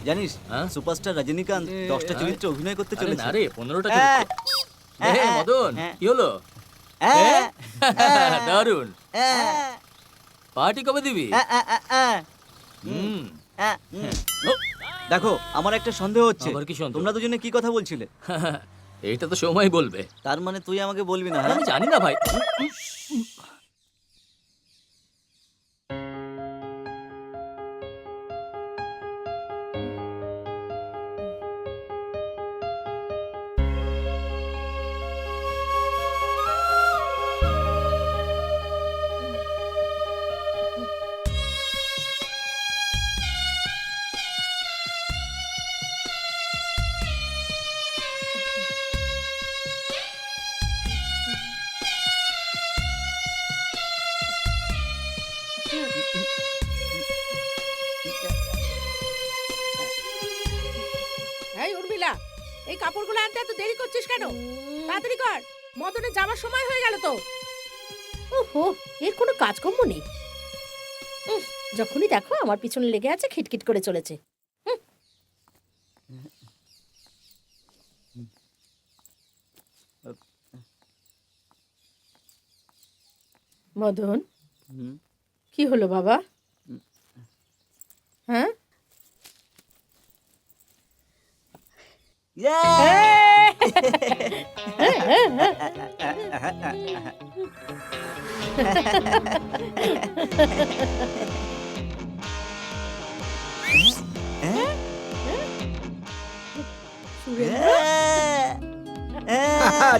জানিস সুপারস্টার রজনীকান্ত 10টা চরিত্রে অভিনয় করতে চলেছে। আরে 15টা চরিত্র। মদন কি হলো? দারুন। পার্টি কবে দিবি? দেখো আমার একটা সন্দেহ হচ্ছে। আবার কি সন্দেহ? তোমরা দুজনে কি কথা বলছিলে? এইটা তো সময় বলবে। তার মানে তুই আমাকে বলবি না? আমি জানি না ভাই। এই উর্মিলা, এই কাপড়গুলো আনতে এত দেরি করছিস কেন? তাড়াতাড়ি কর, মদনে যাওয়ার সময় হয়ে গেল তো। ওহো, এর কোনো কাজকর্ম নেই। যখনই দেখো আমার পিছনে লেগে আছে, খিটখিট করে চলেছে। মদন, কি হলো বাবা? হ্যাঁ,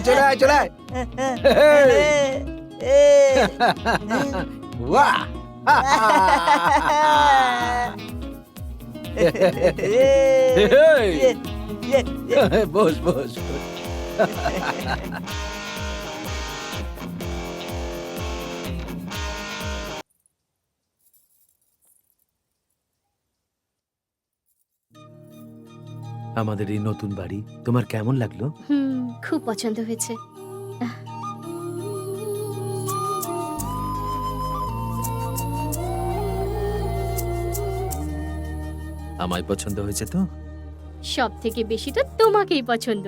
চলে আয়, চলে আয়। বাহ! বস বস। আমাদের এই নতুন বাড়ি তোমার কেমন লাগলো? খুব পছন্দ হয়েছে। আমায় পছন্দ হয়েছে তো? সব থেকে বেশি তো তোমাকেই পছন্দ।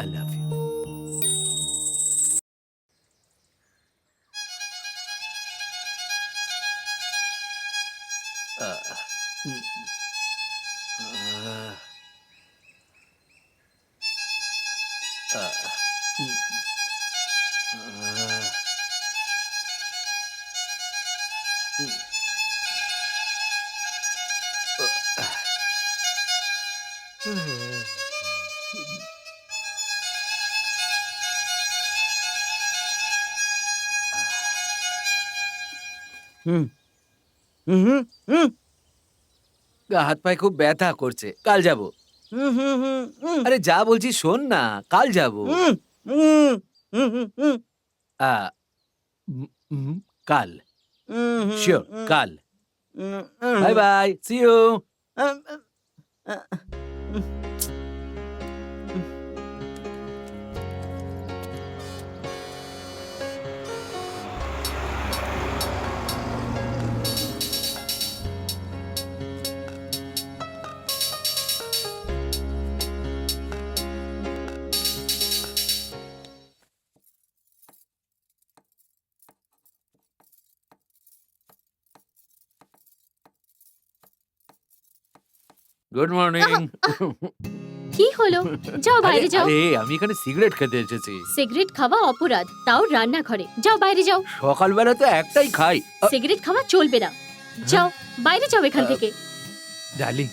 I love you. হাত পায়ে খুব ব্যথা করছে, কাল যাব। আরে যা বলছি শোন না, কাল যাব। কাল শিওর, কাল। Bye bye, see you. Good morning. কি হলো? যাও বাইরে যাও। আরে আমি এখানে সিগারেট খেতে এসেছি। সিগারেট খাওয়া অপরাধ, তাও রান্নাঘরে। যাও বাইরে যাও। সকালবেলা তো একটাই খাই। সিগারেট খাওয়া চলবে না। যাও বাইরে যাও এখান থেকে। ডার্লিং,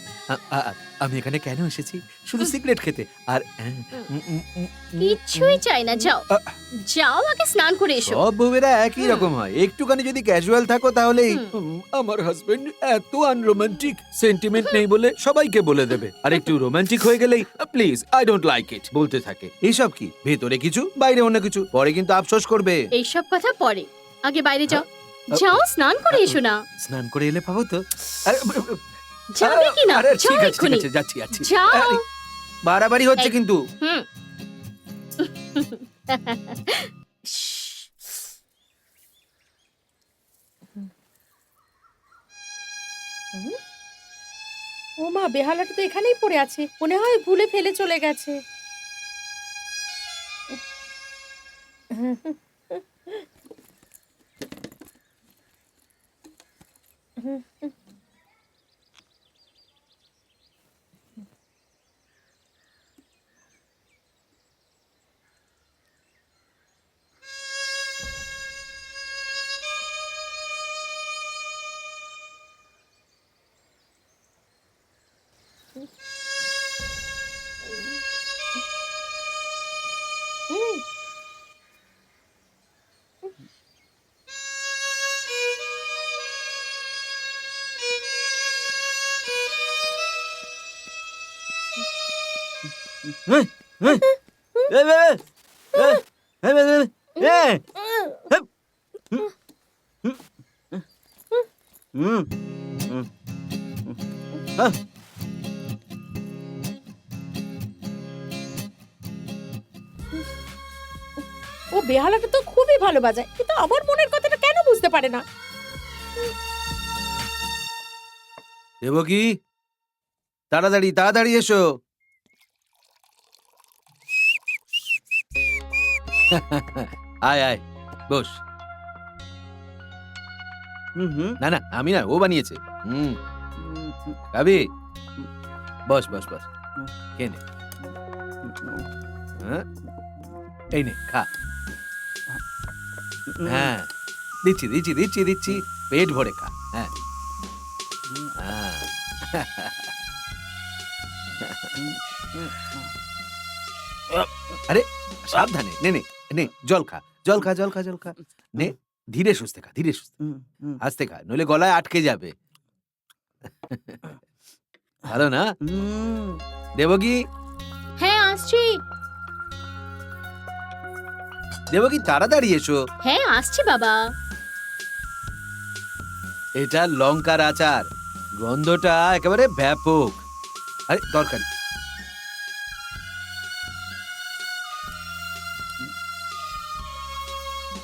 আমি এখানে কেন এসেছি? শুধু সিগারেট খেতে। আর কিচ্ছুই চাই না, যাও। যাও, আগে স্নান করে এসো। সব বউয়েরা একই রকম হয়, একটুখানি যদি ক্যাজুয়াল থাকো তাহলেই আমার হাজবেন্ড এত আনরোমান্টিক, সেন্টিমেন্ট নেই বলে সবাইকে বলে দেবে। আর একটু রোমান্টিক হয়ে গেলেই please I don't like it বলতে থাকে। এইসব কি ভেতরে কিছু বাইরে অন্য কিছু, পরে কিন্তু আফসোস করবে। এইসব কথা পরে, আগে বাইরে যাও। যাও, স্নান করে এসো না। স্নান করে এলে পাবো তো? আরে, যাবে কি না? আরে, যাও ঠিক আছে, ঠিক এক্ষুনি। আছে, যাচ্ছি যাচ্ছি। যাও। আরে, বাড়াবাড়ি হচ্ছে কিন্তু। ও মা, বেহালাটা তো এখানেই পড়ে আছে, মনে হয় ভুলে ফেলে চলে গেছে। এই, এই, এই, এই, এই, এই, এই, এই, এই, হুম, হুম, আহ, ও বেহালাটা তো খুবই ভালো বাজায়, কিন্তু আমার মনের কথাটা কেন বুঝতে পারে না? দেবকী, তাড়াতাড়ি তাড়াতাড়ি এসো। আয় আয়, বস। হুম, হুম, না না, আমি না, ও বানিয়েছে। খাবি? বস বস বস, খেয়ে নে। হ্যাঁ, এই নে, খা। হ্যাঁ, দিচ্ছি দিচ্ছি দিচ্ছি দিচ্ছি, পেট ভরে খা। হ্যাঁ হ্যাঁ। আরে সাবধানে, নে নে নে, জল খা জল খা জল খা জল খা। নে, ধীরে সুস্থে খা, ধীরে সুস্থে, হুম, হুম, আস্তে খা, নইলে গলায় আটকে যাবে। ভালো না হুম, দেবকী? হ্যাঁ আসছি। দেবকী, তাড়াতাড়ি এসো। হ্যাঁ আসছি বাবা। এটা লঙ্কার আচার, গন্ধটা একেবারে ব্যাপক। আরে তরকারি।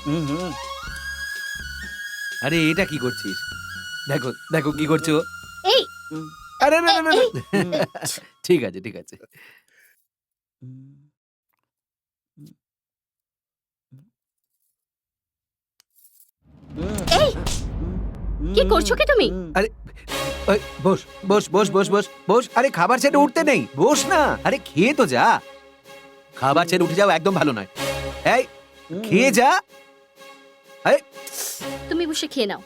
হুম, হুম, আরে এটা কি করছিস? দেখো দেখো কি করছো। এই হুম, আরে না না না না। ঠিক আছে ঠিক আছে। হুম, এই, কি করছো কি তুমি? আরে ওই, বস বস বস বস বস বস। আরে খাবার ছেড়ে উঠতে নেই, বস না। আরে খেয়ে তো যা। খাবার ছেড়ে উঠে যাও একদম ভালো নয়। এই, খেয়ে যা। তুমি বসে খেয়ে নাও।